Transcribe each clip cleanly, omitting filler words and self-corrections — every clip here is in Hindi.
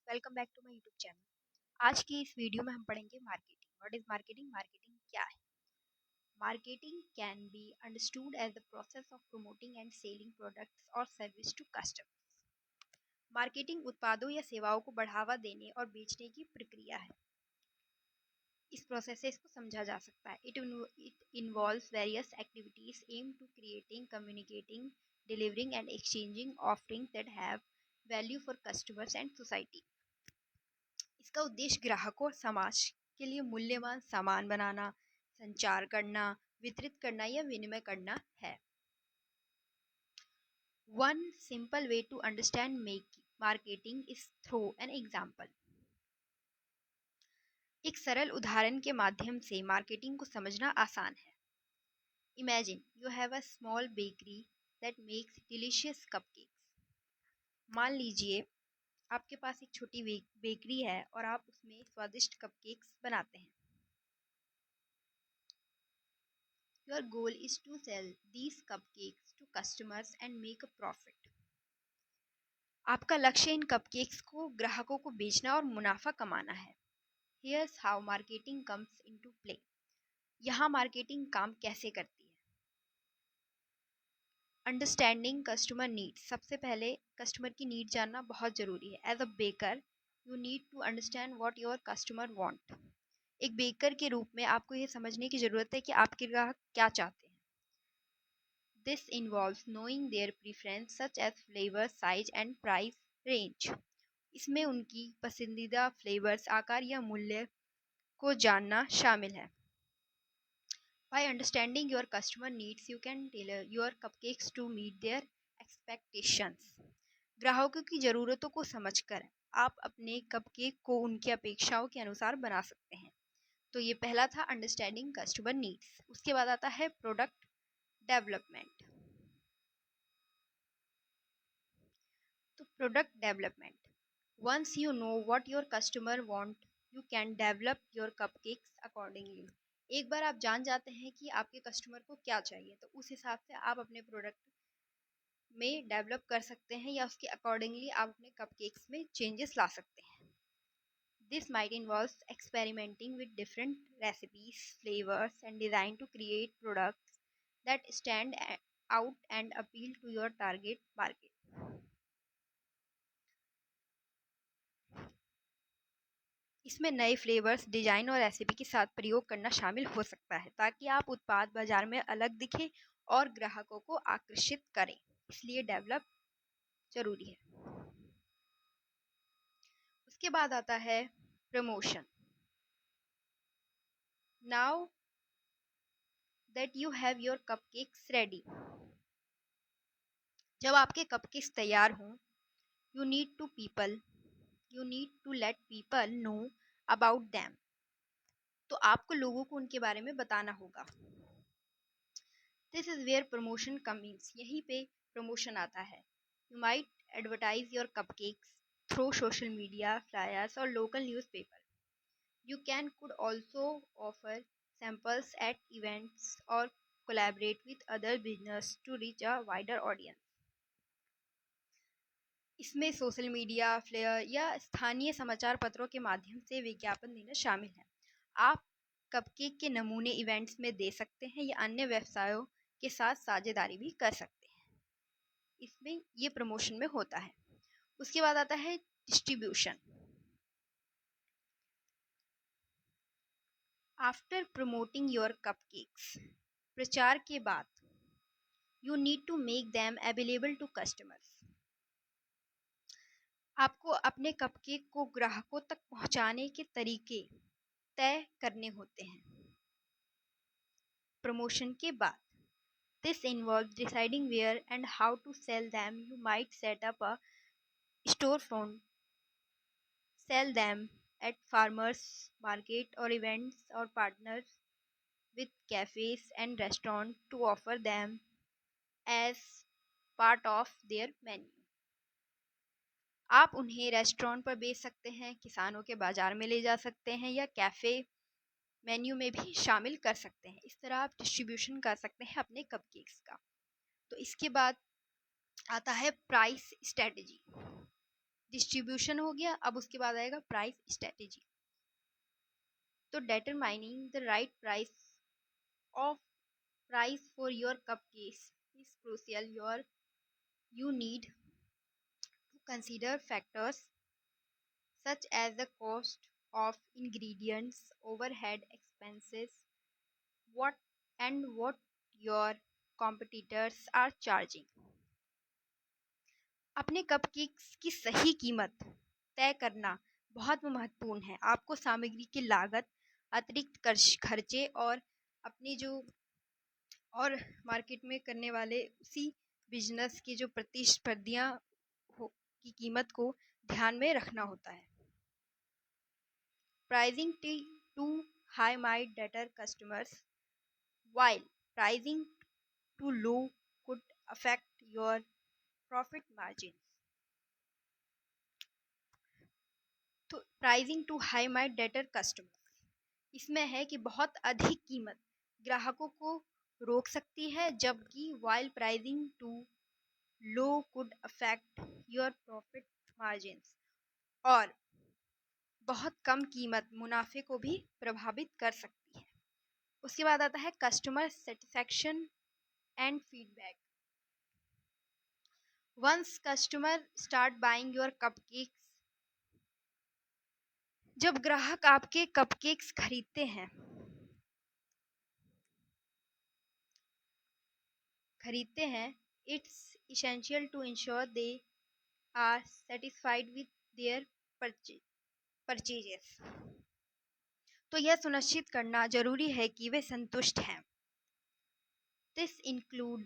Welcome back to my YouTube channel. आज की इस वीडियो में हम पढ़ेंगे marketing. What is marketing? Marketing क्या है? Marketing can be understood as the process of promoting and selling products और सर्विस टू कस्टमर्स। मार्केटिंग उत्पादों या सेवाओं को बढ़ावा देने और बेचने की प्रक्रिया है। इस प्रोसेस से इसको समझा जा सकता है। It involves various activities aim to creating, communicating, delivering and exchanging offerings that have value for customers and society। इसका उद्देश्य ग्राहकों और समाज के लिए मूल्यवान सामान बनाना, संचार करना, वितरित करना या विनिमय करना है। One simple way to understand marketing is through an example। एक सरल उदाहरण के माध्यम से मार्केटिंग को समझना आसान है। Imagine you have a small bakery that makes delicious cupcakes। मान लीजिए आपके पास एक छोटी बेकरी है और आप उसमें स्वादिष्ट कपकेक्स बनाते हैं। Your goal is to sell these cupcakes to customers and make a profit। आपका लक्ष्य इन कपकेक्स को ग्राहकों को बेचना और मुनाफा कमाना है। Here's how marketing comes into play। यहाँ मार्केटिंग काम कैसे करती है। Understanding customer need. सबसे पहले कस्टमर की नीड जानना बहुत ज़रूरी है। As a baker you need to understand what your customer want. एक बेकर के रूप में आपको ये समझने की ज़रूरत है कि आपके ग्राहक क्या चाहते हैं। This involves knowing their preference such as flavor, size and price range। इसमें उनकी पसंदीदा फ्लेवर्स, आकार या मूल्य को जानना शामिल है। By understanding your customer needs, you can tailor your cupcakes to meet their expectations। ग्राहकों की ज़रूरतों को समझकर आप अपने कपकेक को उनकी अपेक्षाओं के अनुसार बना सकते हैं। तो ये पहला था अंडरस्टैंडिंग कस्टमर नीड्स। उसके बाद आता है प्रोडक्ट डेवलपमेंट। तो product development, once you know what your customer want you can develop your cupcakes accordingly. एक बार आप जान जाते हैं कि आपके कस्टमर को क्या चाहिए तो उस हिसाब से आप अपने प्रोडक्ट में डेवलप कर सकते हैं या उसके अकॉर्डिंगली आप अपने कपकेक्स में चेंजेस ला सकते हैं। This might involve experimenting with different recipes, flavors and design to create products that stand out and appeal to your target market। इसमें नए फ्लेवर्स, डिजाइन और रेसिपी के साथ प्रयोग करना शामिल हो सकता है ताकि आप उत्पाद बाजार में अलग दिखे और ग्राहकों को आकर्षित करें। इसलिए डेवलप जरूरी है। उसके बाद आता है promotion. Now that you have your cupcakes ready. जब आपके कपकेक्स तैयार हों, you need to let people know about them. तो आपको लोगों को उनके बारे में बताना होगा। This is where promotion comes. यहीं पे प्रमोशन आता है। You might advertise your cupcakes through social media, flyers और local newspaper. You could also offer samples at events और collaborate with other business to reach a wider audience. इसमें सोशल मीडिया, फ्लेयर या स्थानीय समाचार पत्रों के माध्यम से विज्ञापन देना शामिल है। आप कपकेक के नमूने इवेंट्स में दे सकते हैं या अन्य व्यवसायों के साथ साझेदारी भी कर सकते हैं। इसमें ये प्रमोशन में होता है। उसके बाद आता है distribution. After promoting your cupcakes, प्रचार के बाद you need to make them available to customers. आपको अपने कपकेक को ग्राहकों तक पहुंचाने के तरीके तय करने होते हैं प्रमोशन के बाद। This involves deciding where and how to sell them. You might set up a store front, sell them at farmers market और इवेंट्स और partners with cafes and restaurants to offer them as part of their menu। आप उन्हें रेस्टोरेंट पर बेच सकते हैं, किसानों के बाजार में ले जा सकते हैं या कैफ़े मेन्यू में भी शामिल कर सकते हैं। इस तरह आप डिस्ट्रीब्यूशन कर सकते हैं अपने कपकेक्स का। तो इसके बाद आता है प्राइस स्ट्रेटजी। डिस्ट्रीब्यूशन हो गया। अब उसके बाद आएगा प्राइस स्ट्रेटेजी। तो determining the right price for your cupcakes is crucial. You need to consider factors such as the cost of ingredients, overhead expenses, what your competitors are charging. अपने कपकेक्स की सही कीमत तय करना बहुत महत्वपूर्ण है। आपको सामग्री की लागत, अतिरिक्त खर्चे और अपनी जो और मार्केट में करने वाले उसी बिजनेस की जो प्रतिस्पर्धियां की कीमत को ध्यान में रखना होता है। Pricing too high might deter customers, while pricing too low could affect your profit margin. तो pricing too high might deter customers, इसमें है कि बहुत अधिक कीमत ग्राहकों को रोक सकती है, जबकि while pricing too low could affect your profit margins, और बहुत कम कीमत मुनाफे को भी प्रभावित कर सकती है। उसके बाद आता है customer satisfaction and feedback. Once customer start buying your cupcakes, जब ग्राहक आपके कपकेक्स खरीदते हैं, it's essential to ensure they are satisfied with their purchases. तो यह सुनिश्चित करना जरूरी है कि वे संतुष्ट हैं। This include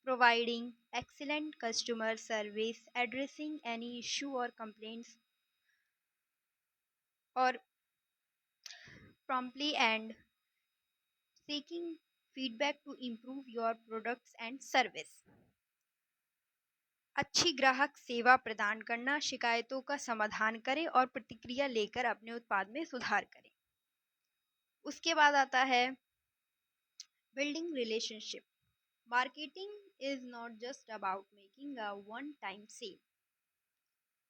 providing excellent customer service, addressing any issue or complaints or promptly, and seeking feedback to improve your products and service. अच्छी ग्राहक सेवा प्रदान करना, शिकायतों का समाधान करें और प्रतिक्रिया लेकर अपने उत्पाद में सुधार करें। उसके बाद आता है building relationship. Marketing is not just about making a one time sale.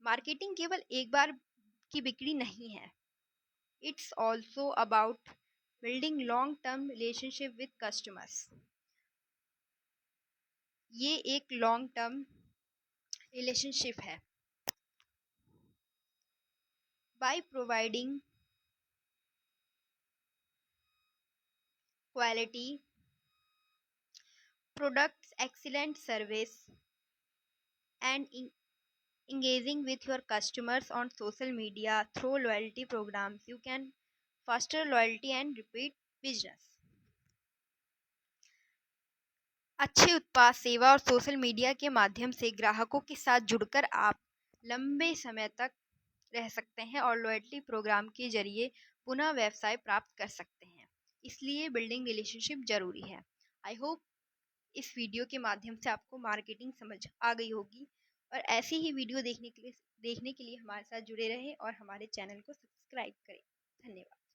Marketing केवल एक बार की बिक्री नहीं है। It's also about building long term relationship with customers. ये एक लॉन्ग टर्म रिलेशनशिप है। By providing quality products, excellent service, and engaging with your customers on social media through loyalty programs, you can foster loyalty and repeat business. अच्छे उत्पाद, सेवा और सोशल मीडिया के माध्यम से ग्राहकों के साथ जुड़कर आप लंबे समय तक रह सकते हैं और लॉयल्टी प्रोग्राम के जरिए पुनः व्यवसाय प्राप्त कर सकते हैं। इसलिए बिल्डिंग रिलेशनशिप जरूरी है। आई होप इस वीडियो के माध्यम से आपको मार्केटिंग समझ आ गई होगी, और ऐसी ही वीडियो देखने के लिए हमारे साथ जुड़े रहें और हमारे चैनल को सब्सक्राइब करें। धन्यवाद।